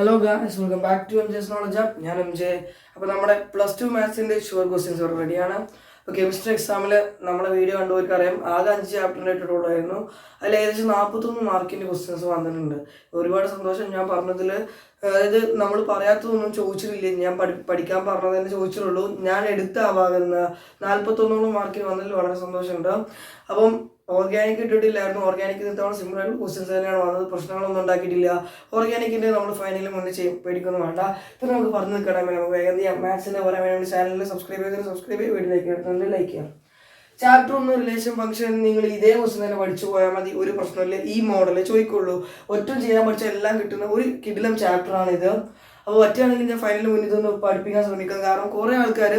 Hello guys, welcome back to MJ's knowledge app. ഞാൻ MJ. അപ്പോൾ നമ്മുടെ +2 മാത്സിൻ്റെ ഷുവർ ക്വസ്റ്റ്യൻസ് ഇവിടെ റെഡിയാണ്. അപ്പോൾ കെമിസ്ട്രി എക്സാമിൽ നമ്മുടെ വീഡിയോ കണ്ടവർക്ക് അറിയാം, ആകെ 5 ചാപ്റ്ററിൻ്റെ ഇട്ടിട്ടുള്ളായിരുന്നു. അതിൽ ഏകദേശം 41 മാർക്കിൻ്റെ ക്വസ്റ്റ്യൻസ് വന്നിട്ടുണ്ട്. ഒരുപാട് സന്തോഷം. ഞാൻ പറഞ്ഞതിൽ അതായത് നമ്മൾ പറയാത്തതൊന്നും ചോദിച്ചിട്ടില്ല, ഞാൻ പഠിക്കാൻ പറഞ്ഞത് തന്നെ ചോദിച്ചിട്ടുള്ളൂ. ഞാൻ എടുത്ത ആ ഭാഗത്ത് നിന്ന് 41 മാർക്കിന് വന്നതിൽ വളരെ സന്തോഷമുണ്ട്. അപ്പം ഓർഗാനിക് ഇട്ടിട്ടില്ലായിരുന്നു. ഓർഗാനിക് ഇത്തവണ സിമ്പിളായിട്ട് ക്വസ്റ്റ്യൻസ് തന്നെയാണ് വന്നത്. പ്രശ്നങ്ങളൊന്നും ഉണ്ടാക്കിയിട്ടില്ല. ഓർഗാനിക്കിൻ്റെ നമ്മൾ ഫൈനലിൽ മുന്നേ പേടിക്കൊന്നും വേണ്ട. ഇപ്പം നമുക്ക് പറഞ്ഞു നിൽക്കണം. നമുക്ക് വേഗം ചെയ്യാം. മാത്സിൻ്റെ പറയാൻ വേണ്ടി ചാനലിൽ സബ്സ്ക്രൈബ് ചെയ്ത് വീഡിയോ ലൈക്ക് ചെയ്യാം. ചാപ്റ്റർ 1 റിലേഷൻ ഫംഗ്ഷൻ നിങ്ങൾ ഇതേ ക്വസ്റ്റ്യൻ തന്നെ പഠിച്ചു പോയാൽ മതി, ഒരു പ്രശ്നമില്ല. ഈ മോഡലേ ചോദിക്കുള്ളൂ. ഒറ്റും ചെയ്യാൻ പഠിച്ച എല്ലാം കിട്ടുന്ന ഒരു കിടിലം ചാപ്റ്ററാണിത്. അപ്പോൾ പറ്റുകയാണെങ്കിൽ ഞാൻ ഫൈനലിൽ മുന്നിൽ ഇതൊന്ന് പഠിപ്പിക്കാൻ ശ്രമിക്കാം. കാരണം കുറേ ആൾക്കാർ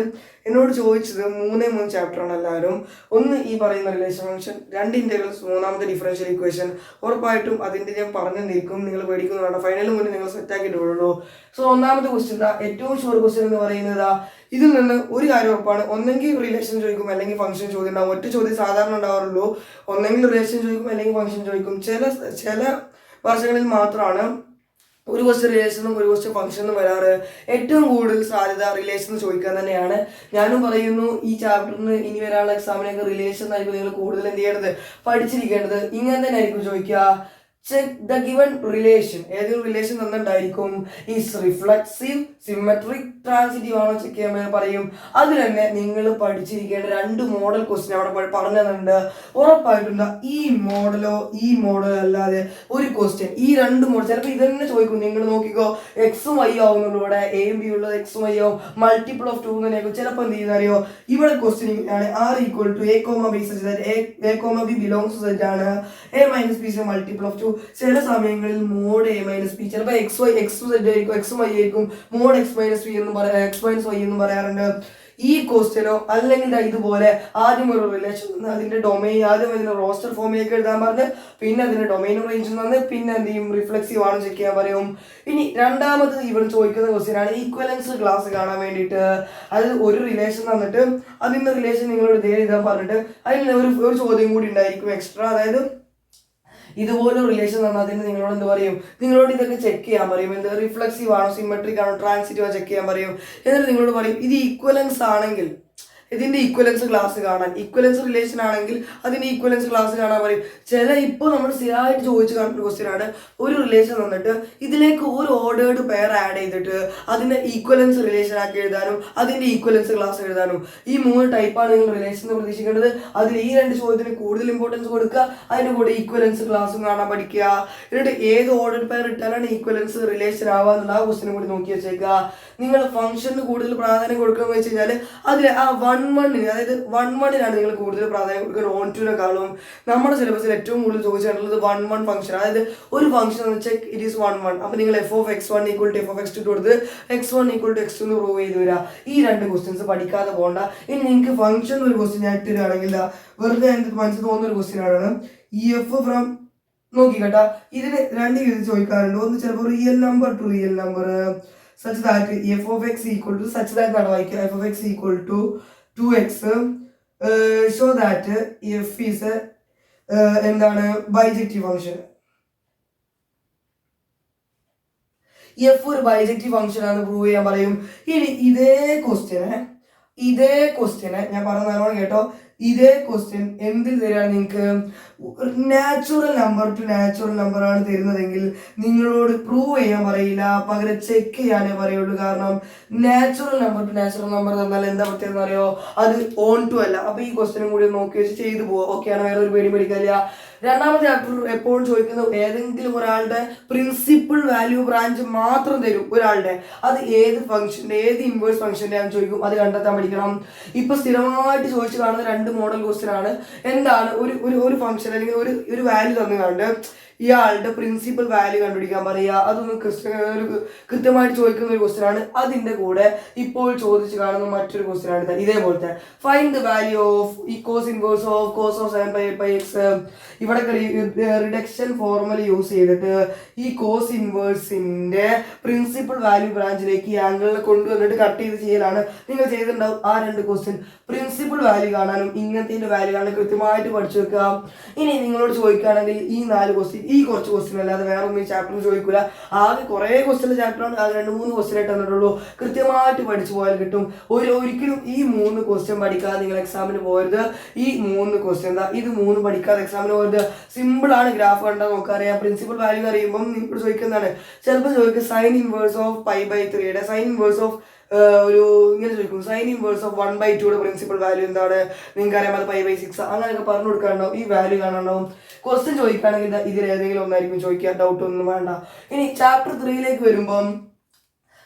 എന്നോട് ചോദിച്ചത് 3 ചാപ്റ്ററാണ് എല്ലാവരും. ഒന്ന് ഈ പറയുന്ന റിലേഷൻ ഫംഗ്ഷൻ, 2 ഇൻ്റഗ്രൽസ്, 3ാമത്തെ ഡിഫറൻഷ്യൽ ഇക്വേഷൻ. ഉറപ്പായിട്ടും അതിൻ്റെ ഞാൻ പറഞ്ഞു നിൽക്കും, നിങ്ങൾ പേടിക്കുന്നു വേണ്ട. ഫൈനലിൽ മുന്നിൽ നിങ്ങൾ സെറ്റാക്കിയിട്ട് വിടുള്ളൂ. സോ 1ാമത്തെ ക്വസ്റ്റ്യൻ ഏറ്റവും ഷുവർ ക്വസ്റ്റ്യൻ എന്ന് പറയുന്നത് ഇതിൽ നിന്ന് ഒരു കാര്യം ഉറപ്പാണ്. ഒന്നെങ്കിൽ റിലേഷൻ ചോദിക്കും, അല്ലെങ്കിൽ ഫംഗ്ഷൻ ചോദ്യം ഉണ്ടാവും. ഒറ്റ ചോദ്യം സാധാരണ ഉണ്ടാവാറുള്ളൂ. ഒന്നെങ്കിൽ റിലേഷൻ ചോദിക്കും, അല്ലെങ്കിൽ ഫംഗ്ഷൻ ചോദിക്കും. ചില വർഷങ്ങളിൽ മാത്രമാണ് ഒരു ക്വസ്റ്റ്യൻ റിലേഷനും ഒരു ക്വസ്റ്റ്യൻ ഫംഗ്ഷനും വരാറ്. ഏറ്റവും കൂടുതൽ സാധ്യത റിലേഷൻ ചോദിക്കാൻ തന്നെയാണ്. ഞാനും പറയുന്നു, ഈ ചാപ്റ്ററിന് ഇനി വരാനുള്ള എക്സാമിനൊക്കെ റിലേഷൻ ആയിരിക്കും നിങ്ങൾ കൂടുതൽ എന്ത് ചെയ്യേണ്ടത്, പഠിച്ചിരിക്കേണ്ടത്. ഇങ്ങനെ തന്നെ ആയിരിക്കും ചോദിക്കുക. Check the given relation. ഏതൊരു റിലേഷൻ തന്നിട്ടായിരിക്കും ഈസ് റിഫ്ലക്സീവ്, സിമെട്രിക്, ട്രാൻസിറ്റീവ് ആണോ ചെക്ക് ചെയ്യാൻ പറയും. അതിൽ തന്നെ നിങ്ങൾ പഠിച്ചിരിക്കേണ്ട 2 മോഡൽ ക്വസ്റ്റ്യൻ അവിടെ പറഞ്ഞു തന്നിട്ടുണ്ട്. ഉറപ്പായിട്ടുണ്ട് ഈ മോഡലോ അല്ലാതെ ഒരു ക്വസ്റ്റ്യൻ, ഈ 2 മോഡൽ ചിലപ്പോൾ ഇത് തന്നെ ചോദിക്കും. നിങ്ങൾ നോക്കിക്കോ, എക്സും വൈ ആവുന്നുള്ളൂ. ഇവിടെ എയും ബി ഉള്ളത് എക്സും വൈ ആവും. മൾട്ടിപ്പിൾ ഓഫ് 2 തന്നെയായിരിക്കും. ചിലപ്പോൾ എന്ത് ചെയ്യുന്നറിയോ, ഇവിടെ ക്വസ്റ്റ്യൻ ഇങ്ങനെയാണ്: R = A, B such that A, B belongs to Z ആണ്. A - B is a multiple of 2. ചില സമയങ്ങളിൽ മോഡ് A - B, ചിലപ്പോൾ X Z ആയിരിക്കും, X Y ആയിരിക്കും. മോഡ് X - Y എന്നും പറയാറുണ്ട്. ഈ ക്വസ്റ്റ്യനോ അല്ലെങ്കിൽ ഇതുപോലെ ആദ്യം ഒരു റിലേഷൻ അതിന്റെ ഡൊമൈൻ, ആദ്യം അതിന്റെ റോസ്റ്റർ ഫോമിലേക്ക് എഴുതാൻ പറഞ്ഞ്, പിന്നെ അതിന്റെ ഡൊമൈനും റേഞ്ചും തന്ന്, പിന്നെ എന്ത് ചെയ്യും, റിഫ്ലെക്സീവ് ആണ് ചെക്ക് ചെയ്യാൻ പറയും. ഇനി 2ാമത് ഇവിടെ ചോദിക്കുന്ന ക്വസ്റ്റ്യൻ ആണ് ഈക്വലൻസ് ക്ലാസ് കാണാൻ വേണ്ടിയിട്ട്. അതായത് ഒരു റിലേഷൻ തന്നിട്ട് അതിന്റെ റിലേഷൻ നിങ്ങളോട് എഴുതാൻ പറഞ്ഞിട്ട് അതിൽ ഒരു ചോദ്യം കൂടി ഉണ്ടായിരിക്കും എക്സ്ട്രാ. അതായത് ഇതുപോലെ റിലേഷൻ തന്നാൽ അതിന് നിങ്ങളോട് എന്ത് പറയും, നിങ്ങളോട് ഇതൊക്കെ ചെക്ക് ചെയ്യാൻ പറയും. എന്ത്, റിഫ്ലെക്സീവ് ആണോ, സിമെട്രിക് ആണോ, ട്രാൻസിറ്റീവ് ആണോ ചെക്ക് ചെയ്യാൻ പറയും. എന്നിട്ട് നിങ്ങളോട് പറയും ഇത് ഈക്വലൻസ് ആണെങ്കിൽ ഇതിന്റെ ഈക്വലൻസ് ക്ലാസ് കാണാൻ, ഈക്വലൻസ് റിലേഷൻ ആണെങ്കിൽ അതിന്റെ ഈക്വലൻസ് ക്ലാസ് കാണാൻ പറയും. ഇപ്പോൾ നമ്മൾ സ്ഥിരമായിട്ട് ചോദിച്ചു കാണുന്ന ക്വസ്റ്റ്യൻ ആണ്. ഒരു റിലേഷൻ തന്നിട്ട് ഇതിലേക്ക് ഒരു ഓർഡേർഡ് പെയർ ആഡ് ചെയ്തിട്ട് അതിന്റെ ഈക്വലൻസ് റിലേഷൻ ആക്കി എഴുതാനും അതിന്റെ ഈക്വലൻസ് ക്ലാസ് എഴുതാനും. ഈ 3 ടൈപ്പാണ് നിങ്ങൾ റിലേഷൻ പ്രതീക്ഷിക്കേണ്ടത്. അതിൽ ഈ 2 ചോദ്യത്തിന് കൂടുതൽ ഇമ്പോർട്ടൻസ് കൊടുക്കുക. അതിന്റെ കൂടെ ഈക്വലൻസ് ക്ലാസ്സും കാണാൻ പഠിക്കുക. എന്നിട്ട് ഏത് ഓർഡേർഡ് പെയർ ഇട്ടാലാണ് ഈക്വലൻസ് റിലേഷൻ ആവാന്നുള്ള ആ ക്വസ്റ്റിനും കൂടി നോക്കി വെച്ചേക്കുക. നിങ്ങൾ ഫംഗ്ഷന് കൂടുതൽ പ്രാധാന്യം കൊടുക്കണമെന്ന് വെച്ച് കഴിഞ്ഞാൽ അതിൽ ആ 1-1, അതായത് 1-1 നിങ്ങൾ കൂടുതൽ പ്രാധാന്യം കൊടുക്കുക. on 2-നെക്കാളും നമ്മുടെ സിലബസിൽ ഏറ്റവും കൂടുതൽ ചോദിച്ചിട്ടുള്ളത് 1-1 ഫംഗ്ഷൻ. അതായത് ഒരു ഫംഗ്ഷൻ എന്ന് വെച്ചാൽ ഇറ്റ് ഈസ് 1-1. അപ്പോൾ നിങ്ങൾ f(x1) = f(x2) കൊടുത്ത് x1 = x2 എന്ന് പ്രൂവ് ചെയ്ത് വരിക. ഈ 2 ക്വസ്റ്റ്യൻസ് പഠിക്കാതെ പോകണ്ട. ഇനി നിങ്ങൾക്ക് ഫംഗ്ഷൻ ഒരു ക്വസ്റ്റ്യൻ ഞാൻ ഇട്ടിരുകയാണെങ്കിൽ വെറുതെ എനിക്ക് മനസ്സിൽ തോന്നുന്ന ഒരു ക്വസ്റ്റ്യൻ ആണ്. എഫ് ഫ്രം നോക്കി കേട്ടാ, ഇതിന് 2 രീതിയിൽ ചോദിക്കാറുണ്ട്. ഒന്ന് ചിലപ്പോൾ real number two real number such that f(x) = such that ആണ് വായിക്കുക. f(x) = 2x, so that f is എന്താണ്, ബൈജക്റ്റീവ് ഫംഗ്ഷൻ. എഫ് ഒരു ബൈജക്റ്റീവ് ഫംഗ്ഷൻ ആണ് പ്രൂവ് ചെയ്യാൻ പറയും. ഇനി ഇതേ ക്വസ്റ്റ്യന് ഞാൻ പറഞ്ഞ നല്ലോണം കേട്ടോ, ഇതേ ക്വസ്റ്റ്യൻ എന്തിൽ തരികയാണ് നിങ്ങൾക്ക്, natural number two natural number ആണ് തരുന്നതെങ്കിൽ നിങ്ങളോട് പ്രൂവ് ചെയ്യാൻ പറയില്ല, പകരം ചെക്ക് ചെയ്യാനേ പറയുള്ളൂ. കാരണം natural number two natural number തന്നാൽ എന്താ പറ്റിയെന്ന് അറിയോ, അത് on 2 അല്ല. അപ്പോൾ ഈ ക്വസ്റ്റ്യനും കൂടി നോക്കി വെച്ച് ചെയ്തു പോവുക. ഓക്കെയാണ്, വേറെ ഒരു പേടി പേടിക്കില്ല. 2ാമത്തെ ചാപ്റ്റർ എപ്പോഴും ചോദിക്കുന്നത് ഏതെങ്കിലും ഒരാളുടെ പ്രിൻസിപ്പിൾ വാല്യൂ ബ്രാഞ്ച് മാത്രം തരും ഒരാളുടെ. അത് ഏത് ഫംഗ്ഷൻ്റെ, ഏത് ഇൻവേഴ്സ് ഫംഗ്ഷൻ്റെ ആണെന്ന് ചോദിക്കും. അത് കണ്ടെത്താൻ പഠിക്കണം. ഇപ്പൊ സ്ഥിരമായിട്ട് ചോദിച്ചു കാണുന്ന 2 മോഡൽ ക്വസ്റ്റ്യൻ ആണ്. എന്താണ്, ഒരു ഫംഗ്ഷൻ അല്ലെങ്കിൽ ഒരു വാല്യൂ തന്നു കണ്ട് ഇയാളുടെ പ്രിൻസിപ്പൽ വാല്യൂ കണ്ടുപിടിക്കാൻ പറയുക. അതൊന്നും കൃത്യമായിട്ട് ചോദിക്കുന്ന ഒരു ക്വസ്റ്റ്യൻ ആണ്. അതിന്റെ കൂടെ ഇപ്പോൾ ചോദിച്ചു കാണുന്ന മറ്റൊരു ക്വസ്റ്റ്യൻ ആണ് ഇതേപോലത്തെ ഫൈൻഡ് ദ വാല്യൂ ഓഫ് ഈ cos inverse of cos of 7π/x. ഇവിടെ റിഡക്ഷൻ ഫോർമുല യൂസ് ചെയ്തിട്ട് ഈ കോസ് ഇൻവേഴ്സിന്റെ പ്രിൻസിപ്പൽ വാല്യൂ ബ്രാഞ്ചിലേക്ക് ഈ ആംഗിളിനെ കൊണ്ടുവന്നിട്ട് കട്ട് ചെയ്ത് ചെയ്യലാണ് നിങ്ങൾ ചെയ്തിട്ടുണ്ടാവും. ആ 2 ക്വസ്റ്റ്യൻ പ്രിൻസിപ്പൽ വാല്യൂ കാണാനും ഇങ്ങനത്തെ വാല്യൂ കാണാനും കൃത്യമായിട്ട് പഠിച്ചു വെക്കുക. ഇനി നിങ്ങളോട് ചോദിക്കുകയാണെങ്കിൽ ഈ 4 ക്വസ്റ്റ്യൻ ഈ കുറച്ച് ക്വസ്റ്റ്യൻ അല്ലാതെ വേറെ ഒന്നും ഈ ചാപ്റ്ററിൽ ചോദിക്കില്ല. ആകെ കുറേ ക്വസ്റ്റ്യൻ ചാപ്റ്ററാണ്, ആകെ 2-3 ക്വസ്റ്റ്യൻ ആയിട്ട് തന്നിട്ടുള്ളൂ. കൃത്യമായിട്ട് പഠിച്ചു പോയാൽ കിട്ടും. ഒരിക്കലും ഈ 3 ക്വസ്റ്റ്യൻ പഠിക്കാതെ നിങ്ങൾ എക്സാമിന് പോകരുത്. ഈ 3 ക്വസ്റ്റ്യൻ ഇത് 3 പഠിക്കാതെ എക്സാമിന് പോകരുത്. സിമ്പിൾ ആണ്. ഗ്രാഫ് കണ്ടാൽ നോക്കാറിയാം. പ്രിൻസിപ്പൽ വാല്യൂ അറിയുമ്പം നിങ്ങൾ ചോദിക്കുന്നതാണ്. ചിലപ്പോൾ ചോദിക്കുക sine inverse of π/3 sine inverse of ഒരു ഇങ്ങനെ ചോദിക്കും, sine inverse of 1/2 principal value എന്താണ്, നിങ്ങൾക്ക് അറിയാം അത് π/6 അങ്ങനെയൊക്കെ പറഞ്ഞു കൊടുക്കാനുണ്ടാവും. ഈ വാല്യൂ കാണാനുണ്ടാവും. ക്വസ്റ്റ്യൻ ചോദിക്കുകയാണെങ്കിൽ ഇതിൽ ഏതെങ്കിലും ഒന്നായിരിക്കും ചോദിക്കുക, ഡൗട്ട് ഒന്നും വേണ്ട. ഇനി ചാപ്റ്റർ 3 വരുമ്പം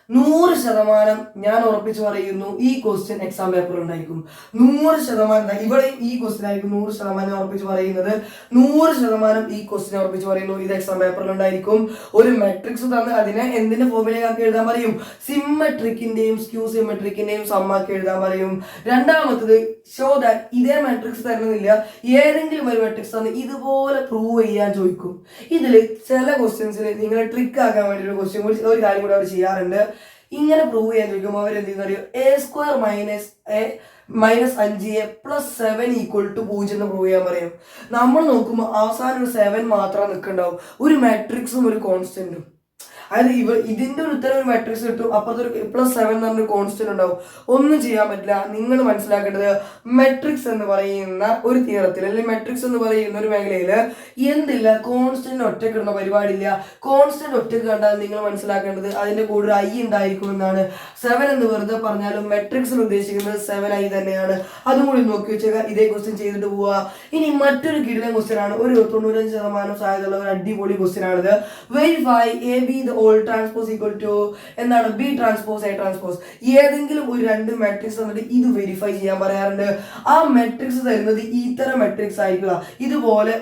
100% ഞാൻ ഉറപ്പിച്ച് പറയുന്നു ഈ ക്വസ്റ്റ്യൻ എക്സാം പേപ്പർ ഉണ്ടായിരിക്കും. 100% ഇവിടെ ഈ ക്വസ്റ്റ്യൻ ആയിരിക്കും. 100% ഞാൻ ഉറപ്പിച്ച് പറയുന്നത്, 100% ഈ ക്വസ്റ്റ്യൻ ഉറപ്പിച്ച് പറയുന്നു ഇത് എക്സാം പേപ്പറിൽ ഉണ്ടായിരിക്കും. ഒരു മെട്രിക്സ് തന്ന് അതിനെ എന്തിന്റെ ഫോർമുലയാക്കി എഴുതാൻ പറയും, സിമെട്രിക്കിന്റെയും സ്ക്യൂ സിമെട്രിക്കിന്റെയും സമ്മാക്കി എഴുതാൻ പറയും. രണ്ടാമത്തത് ഷോ ദാറ്റ് ഇതേ മെട്രിക്സ് തരുന്നില്ല, ഏതെങ്കിലും ഒരു മെട്രിക്സ് തന്ന് ഇതുപോലെ പ്രൂവ് ചെയ്യാൻ ചോദിക്കും. ഇതിൽ ചില ക്വസ്റ്റ്യൻസിൽ നിങ്ങൾ ട്രിക്ക് ആക്കാൻ വേണ്ടി ഒരു ക്വസ്റ്റ്യൻ ഒരു കാര്യം കൂടി അവർ ചെയ്യാറുണ്ട്. ഇങ്ങനെ പ്രൂവ് ചെയ്യാൻ ചോദിക്കുമ്പോൾ അവർ എന്ത് ചെയ്യുന്ന a² - 5a + 7 = 0 എന്ന് പ്രൂവ് ചെയ്യാൻ പറയും. നമ്മൾ നോക്കുമ്പോൾ അവസാനം ഒരു 7 മാത്രം നിൽക്കുന്നുണ്ടാവും, ഒരു മാട്രിക്സും ഒരു കോൺസ്റ്റന്റും. അതായത് ഇതിന്റെ ഒരു ഉത്തരം ഒരു മാട്രിക്സ് കിട്ടും, അപ്പുറത്തെ ഒരു +7 എന്ന് പറഞ്ഞൊരു കോൺസ്റ്റന്റ് ഉണ്ടാവും. ഒന്നും ചെയ്യാൻ പറ്റില്ല. നിങ്ങൾ മനസ്സിലാക്കേണ്ടത് മെട്രിക്സ് എന്ന് പറയുന്ന ഒരു തിയറത്തിൽ അല്ലെങ്കിൽ മെട്രിക്സ് എന്ന് പറയുന്ന ഒരു മേഖലയിൽ എന്തില്ല, കോൺസ്റ്റന്റ് ഒറ്റയ്ക്ക് ഇടുന്ന പരിപാടിയില്ല. കോൺസ്റ്റന്റ് ഒറ്റയ്ക്ക് കണ്ടാൽ നിങ്ങൾ മനസ്സിലാക്കേണ്ടത് അതിന്റെ കൂടെ ഒരു i ഉണ്ടായിരിക്കും എന്നാണ്. 7 എന്ന് വെറുതെ പറഞ്ഞാലും മെട്രിക്സിൽ ഉദ്ദേശിക്കുന്നത് 7i തന്നെയാണ്. അതും കൂടി നോക്കി വെച്ചേക്കുക. ഇതേ ക്വസ്റ്റ്യൻ ചെയ്തിട്ട് പോവുക. ഇനി മറ്റൊരു കിടിലൻ ക്വസ്റ്റ്യൻ ആണ്, ഒരു 95% സാധ്യതയുള്ള ഒരു അടിപൊളി ക്വസ്റ്റ്യൻ ആണിത്. Verify AB whole transpose equal to എന്താണ് B ട്രാൻസ്പോസ് A ട്രാൻസ്പോസ്. ഏതെങ്കിലും ഒരു 2 മെട്രിക്സ് തന്നിട്ട് ഇത് വെരിഫൈ ചെയ്യാൻ പറയാറുണ്ട്. ആ മെട്രിക്സ് തരുന്നത് ഇത്തരം മെട്രിക്സ് ആയിരിക്കുക. ഇതുപോലെ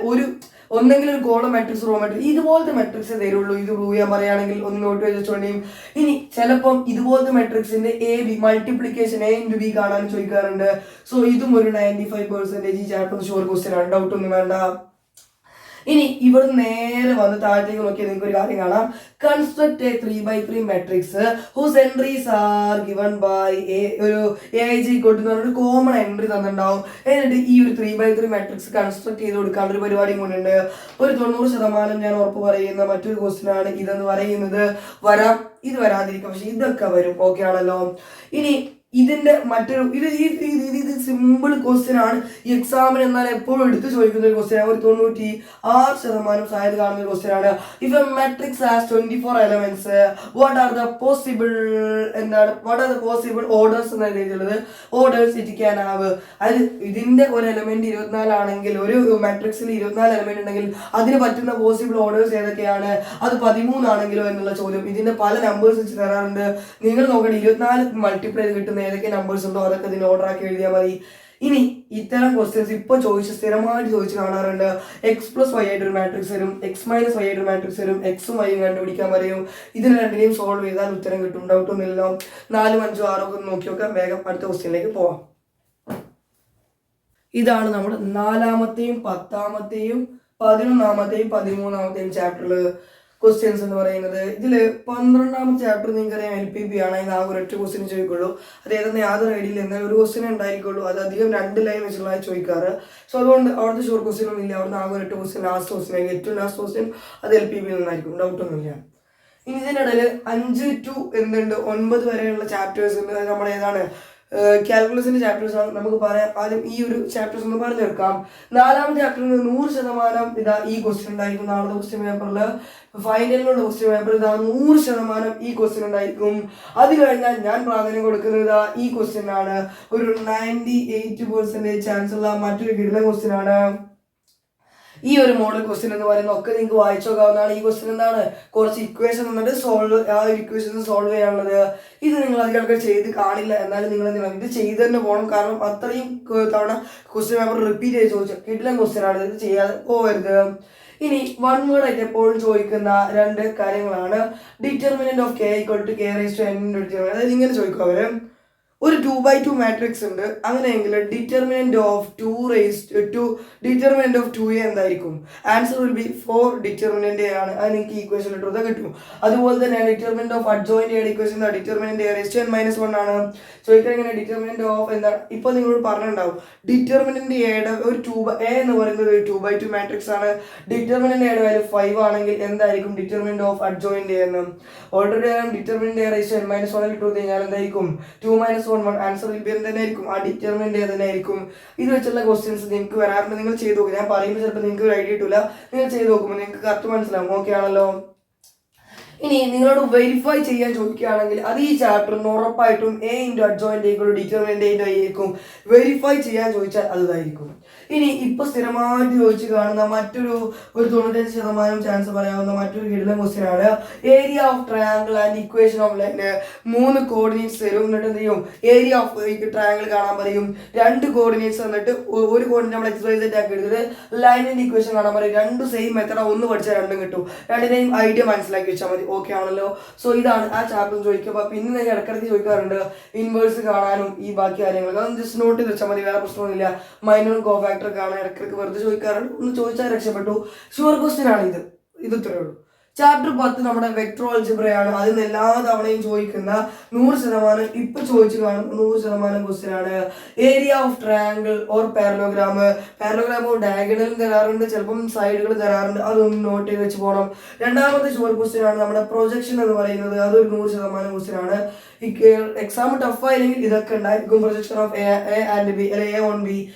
ഒന്നെങ്കിലും ഒരു കോളം മെട്രിക്സ്, റോ മെട്രിക്സ്, ഇതുപോലത്തെ മെട്രിക്സ് തരുള്ളൂ. ഇത് പ്രൂവ് ചെയ്യാൻ പറയുകയാണെങ്കിൽ ഒന്ന് നോട്ട് വെച്ചോണ്ടിയും. ഇനി ചിലപ്പം ഇതുപോലത്തെ മെട്രിക്സിന്റെ AB മൾട്ടിപ്ലിക്കേഷൻ A × B കാണാൻ ചോദിക്കാറുണ്ട്. സോ ഇതും ഒരു 95% ഈ ചാപ്റ്റർ ഷുവർ ക്വസ്റ്റ്യൻ ആണ്, ഡൗട്ട് ഒന്നും വേണ്ട. ഇനി ഇവിടെ നേരെ വന്ന് താഴത്തേക്ക് നോക്കിയാൽ നിങ്ങൾക്ക് ഒരു കാര്യം കാണാം. Construct a 3/3 matrix whose entries are given by ഒരു AIG ഒരു കോമൺ എൻട്രി തന്നിട്ടുണ്ടാവും. എന്നിട്ട് ഈ ഒരു 3/3 മെട്രിക്സ് കൺസ്ട്രക്ട് ചെയ്ത് കൊടുക്കാനുള്ള ഒരു പരിപാടിയും കൊണ്ടുണ്ട്. ഒരു 90% ഞാൻ ഉറപ്പ് പറയുന്ന മറ്റൊരു ക്വസ്റ്റ്യൻ ആണ് ഇതെന്ന് പറയുന്നത്. ഇത് വരാതിരിക്കും, പക്ഷെ ഇതൊക്കെ വരും. ഓക്കെ ആണല്ലോ. ഇനി ഇതിന്റെ മറ്റൊരു ഇത് സിമ്പിൾ ക്വസ്റ്റ്യൻ ആണ്. എക്സാമിന് എന്നാൽ എപ്പോഴും എടുത്ത് ചോദിക്കുന്ന ഒരു ക്വസ്റ്റ്യൻ ആണ്. ഒരു 96% സാധ്യത കാണുന്ന ഒരു ക്വസ്റ്റ്യൻ ആണ്. If a matrix has 24 elements, what are the possible orders എന്നാണ് എഴുതിയുള്ളത്. Orders it can have. അത് ഇതിന്റെ ഒരു എലമെന്റ് 24 ആണെങ്കിൽ, ഒരു മെട്രിക്സിൽ 24 എലമെന്റ് ഉണ്ടെങ്കിൽ അതിന് പറ്റുന്ന പോസിബിൾ ഓർഡേഴ്സ് ഏതൊക്കെയാണ്, അത് 13 ആണെങ്കിലോ എന്നുള്ള ചോദ്യം ഇതിന്റെ പല നമ്പേഴ്സ് വെച്ച് തരാറുണ്ട്. നിങ്ങൾ നോക്കണ്ട, 24 മൾട്ടിപ്ലൈ ചെയ്ത് കിട്ടുന്ന ഏതൊക്കെ നമ്പേഴ്സ് ഉണ്ടോ അതൊക്കെ ഇതിന് ഓർഡർ ആക്കി എഴുതിയാൽ മതി. ഇനി ഇത്തരം ക്വസ്റ്റ്യൻസ് ഇപ്പൊ സ്ഥിരമായിട്ട് ചോദിച്ച് കാണാറുണ്ട്. x + y ആയിട്ട് ഒരു മാട്രിക്സ് വരും, x - y ആയിട്ട് ഒരു മാട്രിക്സ് വരും, എക്സും വൈയും കണ്ടുപിടിക്കാൻ പറയും. ഇതിന് രണ്ടിനെയും സോൾവ് ചെയ്താൽ ഉത്തരം കിട്ടും, ഡൗട്ട് ഒന്നുമില്ലല്ലോ. 4, 5, 6 ഒക്കെ നോക്കി നോക്കാം. വേഗം അടുത്ത ക്വസ്റ്റ്യനിലേക്ക് പോവാം. ഇതാണ് നമ്മുടെ 4-ാമത്തെയും 10-ാമത്തെയും 11-ാമത്തെയും 13-ാമത്തെയും ചാപ്റ്ററിൽ ക്വസ്റ്റ്യൻസ് എന്ന് പറയുന്നത്. ഇതിൽ 12-ാമത്തെ ചാപ്റ്റർ നിങ്ങൾക്കറിയാം LPB ആണ്. അതിന് ആകെ ഒരൊറ്റ ക്വസ്റ്റ്യൻ ചോദിക്കുള്ളൂ. അതായത് യാതൊരു ഐഡിയയിൽ എന്നാൽ ഒരു ക്വസ്റ്റ്യൻ ഉണ്ടായിരിക്കുള്ളൂ. അത് അധികം 2 ലൈൻ വെച്ചുള്ള ചോദിക്കാറ്. സോ അതുകൊണ്ട് അവിടുത്തെ ഷോർട്ട് ക്വസ്റ്റ്യൻ ഒന്നും ഇല്ല. അവിടുന്ന് ആകെ ഒരൊറ്റ ക്വസ്റ്റ്യൻ, ലാസ്റ്റ് ക്വസ്റ്റ്യൻ, ഏറ്റവും ലാസ്റ്റ് ക്വസ്റ്റ്യൻ അത് LPB നിന്നായിരിക്കും, ഡൗട്ടൊന്നുമില്ല. ഇനി ഇതിനിടയിൽ 5 to 9 വരെയുള്ള ചാപ്റ്റേഴ്സ് ഉണ്ട്. അത് നമ്മുടെ ഏതാണ്, കാൽക്കുലസിന്റെ ചാപ്റ്റേഴ്സ് ആണ്. നമുക്ക് പറയാം ആദ്യം ഈ ഒരു ചാപ്റ്റേഴ്സ് ഒന്ന് പറഞ്ഞു തീർക്കാം. 4-ാമത്തെ ചാപ്റ്ററിൽ 100% ഇതാ ഈ ക്വസ്റ്റ്യൻ ഉണ്ടായിരിക്കും. നാളത്തെ ക്വസ്റ്റ്യൻ പേപ്പറിൽ, ഫൈനലിലുള്ള ക്വസ്റ്റ്യൻ പേപ്പർ ഇതാ 100% ഈ ക്വസ്റ്റ്യൻ ഉണ്ടായിരിക്കും. അത് കഴിഞ്ഞാൽ ഞാൻ പ്രാധാന്യം കൊടുക്കുന്നത് ഇതാ ഈ ക്വസ്റ്റ്യൻ ആണ്. ഒരു 98% ചാൻസ് ഉള്ള മറ്റൊരു കിടിലൻ ക്വസ്റ്റ്യൻ ആണ്. ഈ ഒരു മോഡൽ ക്വസ്റ്റ്യൻ എന്ന് പറയുന്നത് ഒക്കെ നിങ്ങൾക്ക് വായിച്ചു നോക്കാവുന്നതാണ്. ഈ ക്വസ്റ്റ്യൻ എന്താണ്, കുറച്ച് ഇക്വേഷൻ എന്നിട്ട് ആ ഒരു ഇക്വേഷൻ സോൾവ് ചെയ്യാനുള്ളത്. ഇത് നിങ്ങൾ അധികം ചെയ്ത് കാണില്ല, എന്നാലും നിങ്ങൾ ഇത് ചെയ്ത് തന്നെ പോകണം. കാരണം അത്രയും തവണ ക്വസ്റ്റ്യൻ പേപ്പർ റിപ്പീറ്റ് ചെയ്ത് ചോദിച്ചു കിടിലൻ ക്വസ്റ്റ്യൻ ആണ്. ഇത് ചെയ്യാതെ പോകരുത്. ഇനി 1 വേർഡ് ആയിട്ട് എപ്പോഴും ചോദിക്കുന്ന 2 കാര്യങ്ങളാണ്. Determinant of k = k⁻n. അതായത് ഇങ്ങനെ ചോദിക്കും അവര്, ഒരു 2x2 മാട്രിക്സ് ഉണ്ട്. അങ്ങനെയെങ്കിൽ ഡിറ്റർമിനന്റ് ഓഫ് 2a എന്തായിരിക്കും? ആൻസർ വിൽ ബി 4 ഡിറ്റർമിനന്റ് ആണ്. അത് നിങ്ങൾക്ക് ഇക്വേഷൻ ഇട്ടത് കിട്ടും. അതുപോലെ തന്നെ ഡിറ്റർമിനന്റ് ഓഫ് അഡ്ജോയിന്റ് എയുടെ ഇക്വേഷൻ ഡിറ്റർമിനന്റ് n-1 ആണ്. ചോദിക്കാൻ ഇങ്ങനെ ഡിറ്റർമിനന്റ് ഓഫ് എന്താണ് ഇപ്പൊ നിങ്ങളോട് പറഞ്ഞിട്ടുണ്ടാവും. ഡിറ്റർമിനന്റ് എയുടെ ഒരു എ എന്ന് പറയുന്നത് ഒരു 2x2 മാട്രിക്സ് ആണ്. ഡിറ്റർമിനന്റ് എയുടെ വാല്യൂ 5 ആണെങ്കിൽ എന്തായിരിക്കും ഡിറ്റർമിനന്റ് ഓഫ് അഡ്ജോയിന്റ് എന്ന്? ഓൾറെഡി ഡിറ്റർമിനന്റ് n-1 ഇട്ടു കഴിഞ്ഞാൽ എന്തായിരിക്കും? 2 - 1 ആൻസർ വിൽ ബി എന്തായിരിക്കും? ആ ഡിറ്റർമിനന്റ് ഏതായിരിക്കും? ഇത് വെച്ചുള്ള ക്വസ്റ്റ്യൻസ് നിങ്ങൾക്ക് വരാറുണ്ട്. നിങ്ങൾ ചെയ്ത് നോക്കുക. ഞാൻ പറയുമ്പോൾ ചിലപ്പോൾ നിങ്ങൾക്ക് ഒരു ഐഡിയ കിട്ടില്ല. നിങ്ങൾ ചെയ്ത് നോക്കുമ്പോൾ നിങ്ങൾക്ക് കറക്റ്റ് മനസ്സിലാവും. ഓക്കെ ആണല്ലോ? ഇനി നിങ്ങളോട് വെരിഫൈ ചെയ്യാൻ ചോദിക്കുകയാണെങ്കിൽ അത് ഈ ചാപ്റ്ററിന് ഉറപ്പായിട്ടും a × അഡ്ജോയിന്റ് ഡിറ്റർമിനന്റ് ആയിരിക്കും. വെരിഫൈ ചെയ്യാൻ ചോദിച്ചാൽ അതായിരിക്കും. ഇനി ഇപ്പൊ സ്ഥിരമായിട്ട് ചോദിച്ചു കാണുന്ന മറ്റൊരു 95% ചാൻസ് പറയാവുന്ന മറ്റൊരു കിടിലൻ ക്വസ്റ്റ്യൻ ആണ്. Area of triangle and equation of line. 3 coordinates തരും. എന്നിട്ട് എന്ത് ചെയ്യും? ഏരിയ ഓഫ് ട്രയാങ്കിൾ കാണാൻ പറയും. 2 കോർഡിനേറ്റ്സ് എന്നിട്ട് ഒരു കോർഡിനേറ്റ് നമ്മൾ XYZ ആക്കി എടുത്തിട്ട് ലൈനിന്റെ ഇക്വേഷൻ കാണാൻ പറയും. 2 സെയിം മെത്തഡ്. ഒന്ന് പഠിച്ചാൽ 2 കിട്ടും. രണ്ടിനെയും ഐഡിയ മനസ്സിലാക്കി വെച്ചാൽ മതി. ഓക്കെ ആണല്ലോ? സോ ഇതാണ് ആ ചാപ്റ്റർ ചോദിക്കുക. പിന്നെ നിങ്ങൾ ഇടയ്ക്കിടയ്ക്ക് ചോദിക്കാറുണ്ട് ഇൻവേഴ്സ് കാണാനും ഈ ബാക്കി കാര്യങ്ങളൊക്കെ. അതൊന്ന് ജസ്റ്റ് നോട്ട് ചെയ്ത് വെച്ചാൽ മതി. വേറെ പ്രശ്നമൊന്നുമില്ല. മൈനർ കോഫാക്ടർ കാണാൻ ഇടയ്ക്കിടയ്ക്ക് വെറുതെ ചോദിക്കാറുണ്ട്. ഒന്ന് ചോദിച്ചാൽ രക്ഷപ്പെട്ടു. ഷുവർ ക്വസ്റ്റ്യൻ ആണ് ഇത്. ഇത്രയേ ഉള്ളൂ. ചാപ്റ്റർ 10 നമ്മുടെ വെക്ടർ ആൾജിബ്രയാണ്. അതിന് എല്ലാ തവണയും ചോദിക്കുന്ന 100% ഇപ്പൊ ചോദിച്ചു കാണുന്ന 100% ക്വസ്റ്റ്യൻ ആണ്. Area of triangle or parallelogram. Parallelogram ഡയഗണലും തരാറുണ്ട്, ചിലപ്പം സൈഡുകൾ തരാറുണ്ട്. അതൊന്ന് നോട്ട് ചെയ്ത് വെച്ച് പോകണം. രണ്ടാമത്തെ ഷുവർ ക്വസ്റ്റ്യൻ ആണ് നമ്മുടെ പ്രൊജക്ഷൻ എന്ന് പറയുന്നത്. അതൊരു 100% ക്വസ്റ്റ്യൻ ആണ്. എക്സാം ടഫ് ആയില്ലെങ്കിൽ ഇതൊക്കെ ഉണ്ടായിരിക്കും. Projection of A and B അല്ലെങ്കിൽ A1B.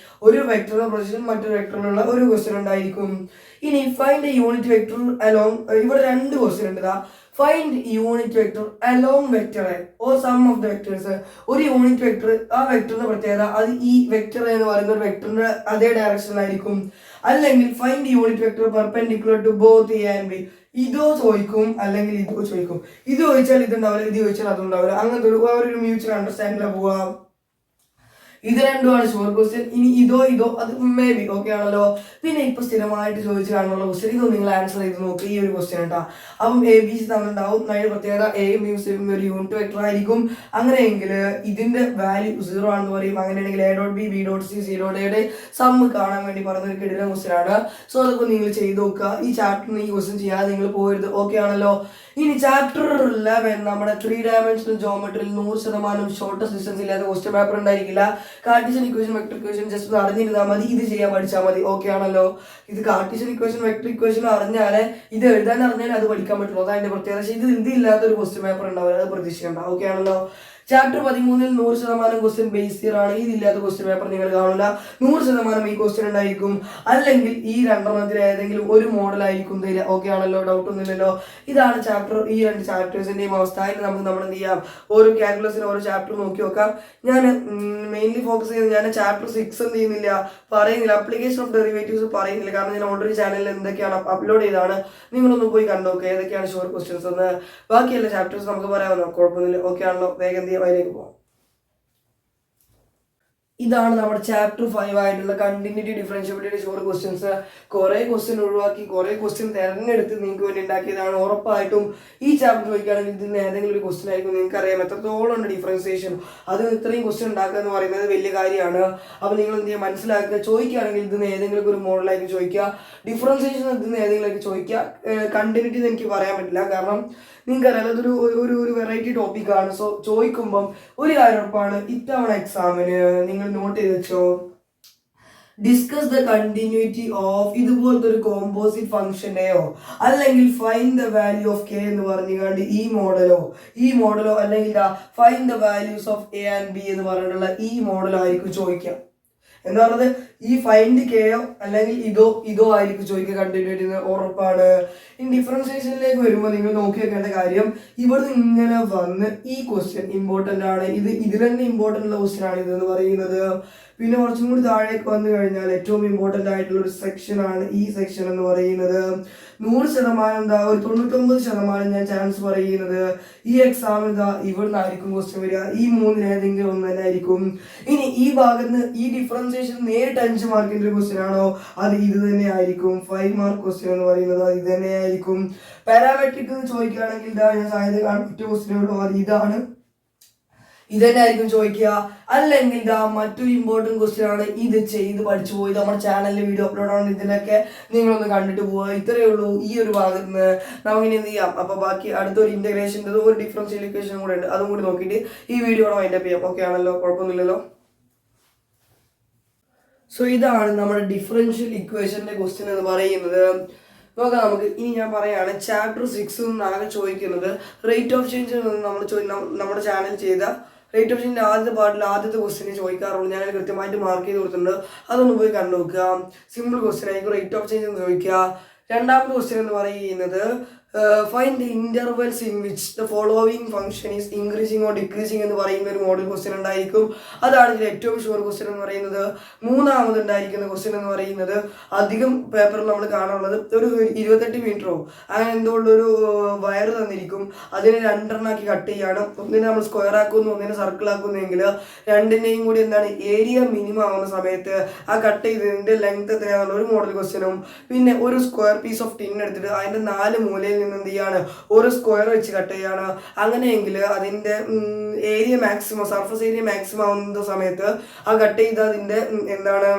ഒരു വെക്ടറിന്റെ പ്രൊജക്ഷൻ മറ്റൊരു വെക്ടറിലുള്ള ഒരു ക്വസ്റ്റ്യൻ ഉണ്ടായിരിക്കും. ഇനി ഫൈൻഡ് യൂണിറ്റ് വെക്ടർ അലോങ്. ഇവിടെ 2 ക്വസ്റ്റ്യൻ ഉണ്ട്. Find unit vector along vector or sum of the vectors. ഒരു യൂണിറ്റ് വെക്ടർ, ആ വെക്ടറിന്റെ പ്രത്യേകത അത് ഈ വെക്ടർ എന്ന് പറയുന്ന ഒരു വെക്ടറിന്റെ അതേ ഡയറക്ഷനിലായിരിക്കും. അല്ലെങ്കിൽ find unit vector perpendicular to both A and B. ഇതോ ചോദിക്കും അല്ലെങ്കിൽ ഇതോ ചോദിക്കും. ഇത് ചോദിച്ചാൽ ഇതുണ്ടാവില്ല, ഇത് ചോദിച്ചാൽ അതുണ്ടാവില്ല. അങ്ങനത്തെ ഒരു മ്യൂച്വൽ അണ്ടർസ്റ്റാൻഡിലാണ് പോവാം. ഇത് രണ്ടുമാണ് ഷുവർ ക്വസ്റ്റ്യൻ. ഇനി ഇതോ അത് മേ ബി. ഓക്കെ ആണല്ലോ? പിന്നെ ഇപ്പൊ സ്ഥിരമായിട്ട് ചോദിച്ചു കാണുന്നുള്ള ക്വസ്റ്റ്യൻ ഇതൊന്നും നിങ്ങൾ ആൻസർ ചെയ്ത് നോക്കുക. ഈ ഒരു ക്വസ്റ്റ്യൻ കേട്ടോ. അപ്പം ABC തമ്മിലുണ്ടാവും. അതിന്റെ പ്രത്യേകത എയും ബിയും സെയിം ഒരു യൂണിറ്റ് വെക്ടർ ആയിരിക്കും. അങ്ങനെയെങ്കിൽ ഇതിന്റെ വാല്യൂ 0 ആണെന്ന് പറയും. അങ്ങനെയാണെങ്കിൽ A.B B.C C.A സം കാണാൻ വേണ്ടി പറയുന്ന ഒരു കിടിലൻ ക്വസ്റ്റ്യൻ ആണ്. സോ അതൊക്കെ നിങ്ങൾ ചെയ്ത് നോക്കുക. ഈ ചാപ്റ്ററിന് ഈ ക്വസ്റ്റ്യൻ ചെയ്യാതെ നിങ്ങൾ പോകരുത്. ഓക്കെ ആണല്ലോ? ഇനി ചാപ്റ്റർ 11 നമ്മുടെ 3 ഡയമെൻഷണൽ ജോമെട്രിയിൽ 100% ഷോർട്ടസ്റ്റ് ഡിസ്റ്റൻസ് ഇല്ലാത്ത ക്വസ്റ്റ്യൻ പേപ്പർ ഉണ്ടായിരിക്കില്ല. Cartesian equation vector equation just അറിഞ്ഞിരുന്നാൽ മതി. ഇത് ചെയ്യാൻ പഠിച്ചാൽ മതി. ഓക്കെ ആണല്ലോ? ഇത് കാർട്ടീഷ്യൻ ഇക്വേഷൻ വെക്ടർ ഇക്വേഷൻ അറിഞ്ഞാലേ ഇത് എഴുതാൻ അറിഞ്ഞാൽ അത് പഠിക്കാൻ പറ്റുള്ളൂ. അതാണ് പ്രത്യേകത. പക്ഷേ ഇത് ഇല്ലാത്തൊരു ക്വസ്റ്റ്യൻ പേപ്പർ ഉണ്ടാവില്ല. അത് പ്രതീക്ഷിക്കണ്ട. ഓക്കെ ആണല്ലോ? ചാപ്റ്റർ 13 100% ക്വസ്റ്റ്യൻ ബേസ് ഇയർ ആണ്. ഇതില്ലാത്ത ക്വസ്റ്റ്യൻ പേപ്പർ നിങ്ങൾ കാണില്ല. 100% ഈ ക്വസ്റ്റ്യൻ ഉണ്ടായിരിക്കും. അല്ലെങ്കിൽ ഈ 2 ഏതെങ്കിലും ഒരു മോഡൽ ആയിരിക്കും തരിക. ഓക്കെ ആണല്ലോ? ഡൗട്ട് ഒന്നുമില്ലല്ലോ? ഇതാണ് ചാപ്റ്റർ. ഈ 2 ചാപ്റ്റേഴ്സിന്റെയും അവസ്ഥ. അതിന് നമുക്ക് നമ്മൾ എന്ത് ചെയ്യാം? ഓരോ കാൽക്കുലസിന് ഓരോ ചാപ്റ്റർ നോക്കി നോക്കാം. ഞാൻ മെയിൻലി ഫോക്കസ് ചെയ്യുന്നത് ഞാൻ ചാപ്റ്റർ 6 എന്ത് ചെയ്യുന്നില്ല, പറയുന്നില്ല. അപ്ലിക്കേഷൻ ഓഫ് ഡെറിവേറ്റീവ്സ് പറയുന്നില്ല. കാരണം ഞാൻ ഓൾറെഡി ചാനലിൽ എന്തൊക്കെയാണ് അപ്ലോഡ് ചെയ്താണ്. നിങ്ങളൊന്ന് പോയി കണ്ടോക്കുക ഏതൊക്കെയാണ് ഷുവർ ക്വസ്റ്റ്യൻസ് എന്ന്. ബാക്കിയുള്ള ചാപ്റ്റേഴ്സ് നമുക്ക് പറയാമല്ലോ. കുഴപ്പമൊന്നുമില്ല. ഓക്കെ ആണല്ലോ? വേഗം അതിലേക്ക് പോകാം. ഇതാണ് നമ്മുടെ ചാപ്റ്റർ 5 ആയിട്ടുള്ള കണ്ടിന്യൂറ്റി ഡിഫറൻഷ്യബിലിറ്റി ഷുവർ ക്വസ്റ്റ്യൻസ്. കുറെ ക്വസ്റ്റ്യൻ ഒഴിവാക്കി കുറെ ക്വസ്റ്റ്യൻ തിരഞ്ഞെടുത്ത് നിങ്ങൾക്ക് വേണ്ടി ഉണ്ടാക്കിയതാണ്. ഉറപ്പായിട്ടും ഈ ചാപ്റ്റർ ചോദിക്കുകയാണെങ്കിൽ ഇതിന് ഏതെങ്കിലും ഒരു ക്വസ്റ്റ്യൻ ആയിരിക്കും. നിങ്ങൾക്ക് അറിയാം എത്രത്തോളം ഉണ്ട് ഡിഫറൻസിയേഷൻ. അത് ഇത്രയും ക്വസ്റ്റ്യൻ ഉണ്ടാക്കുക എന്ന് പറയുന്നത് വലിയ കാര്യമാണ്. അപ്പോൾ നിങ്ങൾ എന്ത് ചെയ്യുക? മനസ്സിലാക്കുക. ചോദിക്കുകയാണെങ്കിൽ ഇതിന് ഏതെങ്കിലും ഒരു മോഡലായിരിക്കും ചോദിക്കുക. ഡിഫറൻസിയേഷൻ ഇതിന് ഏതെങ്കിലും ചോദിക്കുക. കണ്ടിന്യൂറ്റി എന്ന് എനിക്ക് പറയാൻ പറ്റില്ല. കാരണം നിങ്ങൾക്കറിയാം അതൊരു ഒരു വെറൈറ്റി ടോപ്പിക്കാണ്. സോ ചോദിക്കുമ്പം ഒരു കാര്യം ഉറപ്പാണ്, ഇത്തവണ എക്സാമിന് നിങ്ങൾ നോട്ട് ചെയ്ത് വെച്ചോ. ഡിസ്കസ് ദ കണ്ടിന്യൂറ്റി ഓഫ് ഇതുപോലത്തെ ഒരു കോമ്പോസിറ്റ് ഫംഗ്ഷനെയോ അല്ലെങ്കിൽ find the value of K എന്ന് പറഞ്ഞുകൊണ്ട് ഈ മോഡലോ അല്ലെങ്കിൽ find the values of A and B എന്ന് പറഞ്ഞിട്ടുള്ള ഈ മോഡലോ ആയിരിക്കും ചോദിക്കുക. എന്ന് പറയുന്നത് ഈ ഫൈൻഡ് കെയോ അല്ലെങ്കിൽ ഇതോ ആയിരിക്കും ചോദിക്കുക. കണ്ടിന്യൂറ്റി ഉറപ്പാണ്. ഇനി ഡിഫറൻസിയേഷനിലേക്ക് വരുമ്പോൾ നിങ്ങൾ നോക്കി വെക്കേണ്ട കാര്യം, ഇവിടുന്ന് ഇങ്ങനെ വന്ന് ഈ ക്വസ്റ്റ്യൻ ഇമ്പോർട്ടൻ്റ് ആണ്. ഇതിൽ തന്നെ ഇമ്പോർട്ടൻ്റ് ഉള്ള ക്വസ്റ്റ്യൻ ആണ് ഇതെന്ന് പറയുന്നത്. പിന്നെ കുറച്ചും കൂടി താഴേക്ക് വന്നു കഴിഞ്ഞാൽ ഏറ്റവും ഇമ്പോർട്ടൻ്റ് ആയിട്ടുള്ള ഒരു സെക്ഷൻ ആണ് ഈ സെക്ഷൻ എന്ന് പറയുന്നത്. 100% ഒരു 99% ഞാൻ ചാൻസ് പറയുന്നത് ഈ എക്സാമിൽ ഇവിടുന്ന് ആയിരിക്കും ക്വസ്റ്റ്യൻ വരിക. ഈ 3 ഏതെങ്കിലും ഒന്ന് തന്നെ ആയിരിക്കും. ഇനി ഈ ഭാഗത്ത് ഈ ഡിഫറൻസിയേഷൻ നേരിട്ട് 5 മാർക്കിന്റെ ഒരു ക്വസ്റ്റ്യൻ ആണോ, അത് ഇത് തന്നെ ആയിരിക്കും. 5 മാർക്ക് ക്വസ്റ്റ്യൻ എന്ന് പറയുന്നത് ഇത് തന്നെ ആയിരിക്കും. പാരാമെട്രിക് എന്ന് ചോദിക്കുകയാണെങ്കിൽ ഞാൻ സാധ്യത കാണാൻ പറ്റിയ ക്വസ്റ്റ്യൻ ഉള്ളൂ. അത് ഇതാണ്. ഇതന്നെ ആയിരിക്കും ചോദിക്കുക. അല്ലെങ്കിൽ ഇതാ മറ്റൊരു ഇമ്പോർട്ടൻറ്റ് ക്വസ്റ്റ്യൻ ആണ്, ഇത് ചെയ്ത് പഠിച്ചു പോയി നമ്മുടെ ചാനലിൽ വീഡിയോ അപ്ലോഡ് ആണ്, ഇതിനൊക്കെ നിങ്ങളൊന്ന് കണ്ടിട്ട് പോവുക. ഇത്രയേ ഉള്ളൂ ഈ ഒരു ഭാഗത്ത് നിന്ന്. നമുക്കിനി എന്ത് ചെയ്യാം, അപ്പോൾ ബാക്കി അടുത്തൊരു ഇൻ്റഗ്രേഷൻ്റെ ഒരു ഡിഫറൻഷ്യൽ ഇക്വേഷൻ കൂടെ ഉണ്ട്, അതും കൂടി നോക്കിയിട്ട് ഈ വീഡിയോ വൈൻഡപ്പ് ചെയ്യാം. ഓക്കെ ആണല്ലോ, കുഴപ്പമൊന്നുമില്ലല്ലോ. സോ ഇതാണ് നമ്മുടെ ഡിഫറൻഷ്യൽ ഇക്വേഷൻ്റെ ക്വസ്റ്റ്യൻ എന്ന് പറയുന്നത്. നോക്കാം നമുക്ക്. ഇനി ഞാൻ പറയുകയാണ്, ചാപ്റ്റർ 6 ആകെ ചോദിക്കുന്നത് റേറ്റ് ഓഫ് ചേഞ്ച് നമ്മുടെ ചാനൽ ചെയ്ത റേറ്റ് ഓഫ് ചേഞ്ചിൻ്റെ ആദ്യത്തെ പാർട്ടിൽ ആദ്യത്തെ ക്വസ്റ്റ്യനെ ചോദിക്കാറുള്ളൂ. ഞാൻ കൃത്യമായിട്ട് മാർക്ക് ചെയ്ത് കൊടുത്തിട്ടുണ്ട്, അതൊന്ന് പോയി കണ്ടു നോക്കുക. സിമ്പിൾ ക്വസ്റ്റ്യൻ ആയിരിക്കും, റേറ്റ് ഓഫ് ചേഞ്ച് എന്ന് ചോദിക്കുക. രണ്ടാമത്തെ ക്വസ്റ്റ്യൻ എന്ന് പറയുന്നത് find the intervals in which the following function is increasing or decreasing എന്ന് പറയുന്ന ഒരു മോഡൽ ക്വസ്റ്റ്യൻ ഉണ്ടായിരിക്കും. അതാണ് ഇതിൽ ഏറ്റവും ഷുവർ ക്വസ്റ്റ്യൻ എന്ന് പറയുന്നത്. മൂന്നാമത് ഉണ്ടായിരിക്കുന്ന ക്വസ്റ്റ്യൻ എന്ന് പറയുന്നത് അധികം പേപ്പറിൽ നമ്മൾ കാണാനുള്ളത് ഒരു 28 മീറ്ററോ അങ്ങനെ എന്തുകൊണ്ടൊരു വയർ തന്നിരിക്കും, അതിനെ രണ്ടെണ്ണാക്കി കട്ട് ചെയ്യാണ്. ഒന്നിനെ നമ്മൾ സ്ക്വയർ ആക്കുന്നു, ഒന്നിനെ സർക്കിൾ ആക്കുന്നെങ്കിൽ രണ്ടിൻ്റെയും കൂടി എന്താണ് ഏരിയ മിനിമം ആവുന്ന സമയത്ത് ആ കട്ട് ചെയ്തതിൻ്റെ ലെങ്ത് എത്രയാണെന്നുള്ള ഒരു മോഡൽ ക്വസ്റ്റ്യനും. പിന്നെ ഒരു സ്ക്വയർ പീസ് ഓഫ് ടിൻ എടുത്തിട്ട് അതിൻ്റെ 4 മൂലയിൽ നിന്ന് എന്ത് ചെയ്യാണ്, ഒരു സ്ക്വയർ വെച്ച് കട്ട് ചെയ്യാണ്. അങ്ങനെയെങ്കിൽ അതിൻ്റെ area maximum, surface area maximum ആവുന്ന സമയത്ത് ആ കട്ട് ചെയ്ത അതിൻ്റെ എന്താണ്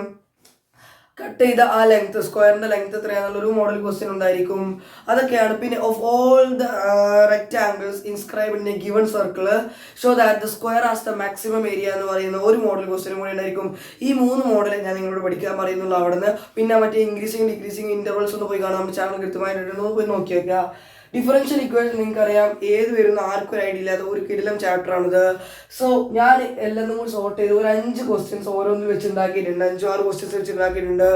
കട്ട് ചെയ്ത ആ ലെങ്ത്, സ്ക്വയറിൻ്റെ ലെങ്ത് എത്രയാണെന്നുള്ളൊരു മോഡൽ ക്വസ്റ്റ്യൻ ഉണ്ടായിരിക്കും. അതൊക്കെയാണ്. പിന്നെ of all the rectangles inscribe in A given circle show that the square as the maximum area എന്ന് പറയുന്ന ഒരു മോഡൽ ക്വസ്റ്റ്യനും കൂടി ഉണ്ടായിരിക്കും. ഈ 3 മോഡൽ ഞാൻ നിങ്ങളോട് പഠിക്കാൻ പറയുന്നുള്ളൂ അവിടെ നിന്ന്. പിന്നെ മറ്റേ ഇൻക്രീസിങ് ഡിക്രീസിങ് ഇന്റർവൽസ് ഒന്ന് പോയി കാണാം, നമ്മുടെ ചാനൽ കൃത്യമായിട്ട് പോയി നോക്കി വെക്കുക. ഡിഫറൻഷ്യൽ ഇക്വേഷൻ നിങ്ങൾക്കറിയാം, ഏത് വരുന്ന ആർക്കും ഒരു ഐഡിയ ഇല്ലാത്ത ഒരു കിടിലം ചാപ്റ്റർ ആണിത്. സോ ഞാൻ എല്ലാം കൂടി സോർട്ട് ചെയ്ത് ഒരു 5 ക്വസ്റ്റ്യൻസ് ഓരോന്നിൽ വെച്ച് ഉണ്ടാക്കിയിട്ടുണ്ട്, 5-6 ക്വസ്റ്റ്യൻസ് വെച്ച് ഉണ്ടാക്കിയിട്ടുണ്ട്.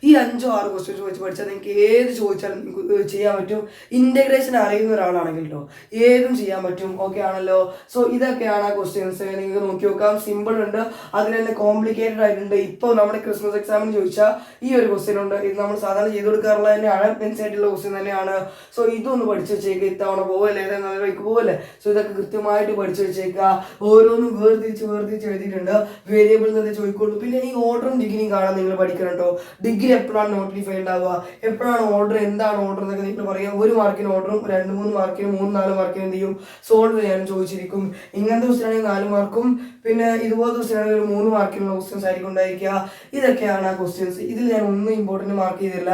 ഈ 5-6 ക്വസ്റ്റ്യൻസ് വെച്ച് പഠിച്ചാൽ നിങ്ങൾക്ക് ഏത് ചോദിച്ചാലും നിങ്ങൾക്ക് ചെയ്യാൻ പറ്റും. ഇൻ്റഗ്രേഷൻ അറിയുന്ന ഒരാളാണെങ്കിൽ കേട്ടോ ഏതും ചെയ്യാൻ പറ്റും. ഓക്കെ ആണല്ലോ. സോ ഇതൊക്കെയാണ് ആ ക്വസ്റ്റ്യൻസ്, നിങ്ങൾക്ക് നോക്കി നോക്കാം. സിമ്പിൾ ഉണ്ട്, അതിൽ തന്നെ കോംപ്ലിക്കേറ്റഡ് ആയിട്ടുണ്ട്. ഇപ്പോൾ നമ്മുടെ ക്രിസ്മസ് എക്സാമിന് ചോദിച്ചാൽ ഈ ഒരു ക്വസ്റ്റ്യൻ ഉണ്ട്, ഇത് നമ്മൾ സാധാരണ ചെയ്ത് കൊടുക്കാറുള്ള തന്നെയാണ്, മെൻസായിട്ടുള്ള ക്വസ്റ്റ്യൻ തന്നെയാണ്. സോ ഇതൊന്ന് പഠിച്ചു വെച്ചേക്കുക, ഇത്തവണ പോവല്ലേ, നല്ല വഴിക്ക് പോവല്ലേ. സോ ഇതൊക്കെ കൃത്യമായിട്ട് പഠിച്ചു വെച്ചേക്കുക. ഓരോന്നും വേർതിരിച്ച് എഴുതിയിട്ടുണ്ട്. വേരിയബിൾ എന്നൊക്കെ ചോദിക്കുള്ളൂ. പിന്നെ ഈ ഓർഡറും ഡിഗ്രിയും കാണാൻ നിങ്ങൾ പഠിക്കണം കേട്ടോ. ഡിഗ്രി എപ്പോഴാണ് നോട്ടിഫൈ ഉണ്ടാവുക, എപ്പോഴാണ് ഓർഡർ, എന്താണ് ഓർഡർ എന്നൊക്കെ നിങ്ങൾ പറയാം. 1 മാർക്കിന് ഓർഡറും 2-3 മാർക്കിന് 3-4 മാർക്കിന് എന്ത് ചെയ്യും, സോൾവ് ചെയ്യാനും ചോദിച്ചിരിക്കും. ഇങ്ങനത്തെ ക്വസ്റ്റ്യനാണെങ്കിൽ 4 മാർക്കും, പിന്നെ ഇതുപോലത്തെ ക്വസ്റ്റ്യനാണെങ്കിൽ ഒരു 3 മാർക്കിനുള്ള ക്വസ്റ്റ്യൻസ് ആയിരിക്കും ഉണ്ടായിരിക്കുക. ഇതൊക്കെയാണ് ആ ക്വസ്റ്റ്യൻസ്. ഇതിൽ ഞാൻ ഒന്നും ഇമ്പോർട്ടൻറ്റ് മാർക്ക് ചെയ്തില്ല,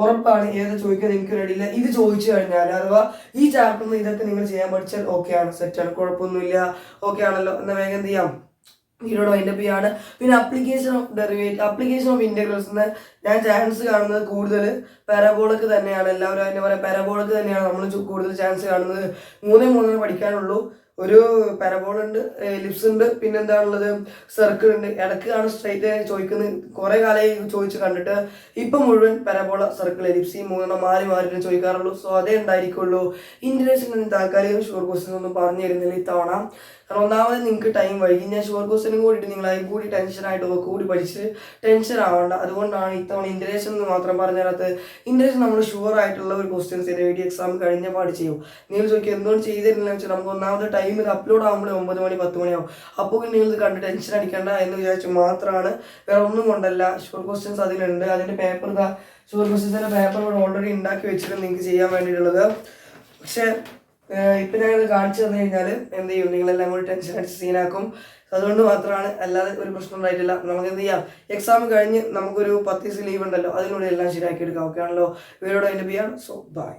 ഉറപ്പാണ്. ഏത് ചോദിക്കാൻ എനിക്ക് റെഡിയില്ല. ഇത് ചോദിച്ചു കഴിഞ്ഞാൽ അഥവാ ഈ ചാപ്റ്ററിൽ നിന്ന് ഇതൊക്കെ നിങ്ങൾ ചെയ്യാൻ പഠിച്ചാൽ ഓക്കെയാണ്, സെറ്റാണ്, കുഴപ്പമൊന്നുമില്ല. ഓക്കെ ആണല്ലോ. എന്നാൽ വേഗം എന്ത് ചെയ്യാം, ഇതിനോട് വൈൻഡപ്പ് ചെയ്യാണ്. പിന്നെ അപ്ലിക്കേഷൻ ഓഫ് ഇന്റഗ്രൽസ് ഞാൻ ചാൻസ് കാണുന്നത് കൂടുതൽ പാരബോളക്ക് തന്നെയാണ്. എല്ലാവരും അതിനെ പറയാം, പാരബോളക്ക് തന്നെയാണ് നമ്മൾ കൂടുതൽ ചാൻസ് കാണുന്നത്. 3 പഠിക്കാനുള്ളൂ. ഒരു പാരബോൾ ഉണ്ട്, എലിപ്സ് ഉണ്ട്, പിന്നെ എന്താണുള്ളത്, സർക്കിൾ ഉണ്ട്. ഇടയ്ക്കാണ് സ്ട്രൈറ്റ് ചോദിക്കുന്നത്, കുറേ കാലമായി ചോദിച്ച് കണ്ടിട്ട്. ഇപ്പം മുഴുവൻ പാരബോള, സർക്കിൾ, എലിപ്സ്, ഈ 3 മാറി ചോദിക്കാറുള്ളൂ. സോ അതേ ഉണ്ടായിരിക്കുള്ളൂ. ഇൻറ്റഗ്രേഷൻ താൽക്കാലികം ഷുവർ ക്വസ്റ്റ്യൻസ് ഒന്നും പറഞ്ഞു തരുന്നില്ല ഇത്തവണ. കാരണം ഒന്നാമത് നിങ്ങൾക്ക് ടൈം വൈകി. ഞാൻ ഷുവർ ക്വസ്റ്റ്യനും കൂടിയിട്ട് നിങ്ങൾ അതിൽ കൂടി ടെൻഷനായിട്ട് കൂടി പഠിച്ച് ടെൻഷൻ ആവണ്ട. അതുകൊണ്ടാണ് ഇത്തവണ ഇൻറ്റഗ്രേഷൻ എന്ന് മാത്രം പറഞ്ഞു തരാത്തത്. ഇൻറ്റഗ്രേഷൻ നമ്മൾ ഷുവർ ആയിട്ടുള്ള ഒരു ക്വസ്റ്റ്യൻസ് എഴുതി എക്സാം കഴിഞ്ഞ പാട് ചെയ്യും. നിങ്ങൾ ചോദിക്കും എന്തുകൊണ്ട് ചെയ്തിരുന്നില്ല വെച്ചാൽ നമുക്ക് ഒന്നാമത് ടൈം ഇത് അപ്ലോഡ് ആകുമ്പോൾ 9 മണി 10 മണിയാവും. അപ്പോൾ നിങ്ങൾ ഇത് കണ്ട് ടെൻഷൻ അടിക്കേണ്ട എന്ന് വിചാരിച്ചു മാത്രമാണ്, വേറെ ഒന്നും കൊണ്ടല്ല. ഷുവർ ക്വസ്റ്റ്യൻസ് അതിലുണ്ട്. അതിൻ്റെ പേപ്പർ ഷുവർ ക്വസ്റ്റ്യൻസിൻ്റെ പേപ്പർ ഇവിടെ ഓൾറെഡി ഉണ്ടാക്കി വെച്ചിട്ട് നിങ്ങൾക്ക് ചെയ്യാൻ വേണ്ടിയിട്ടുള്ളത്. പക്ഷേ ഇപ്പം ഞാനത് കാണിച്ചു തന്നു കഴിഞ്ഞാൽ എന്ത് ചെയ്യും, നിങ്ങളെല്ലാം കൂടി ടെൻഷൻ അടിച്ച് സീനാക്കും. അതുകൊണ്ട് മാത്രമാണ്, അല്ലാതെ ഒരു പ്രശ്നം ഉണ്ടായിട്ടില്ല. നമുക്ക് എന്ത് ചെയ്യാം, എക്സാം കഴിഞ്ഞ് നമുക്കൊരു 10 ദിവസം ലീവ് ഉണ്ടല്ലോ, അതിലൂടെ എല്ലാം ശരിയാക്കി എടുക്കാം. ഓക്കെ ആണല്ലോ. വീഡിയോയുടെ അതിൻ്റെ ചെയ്യാം. So by.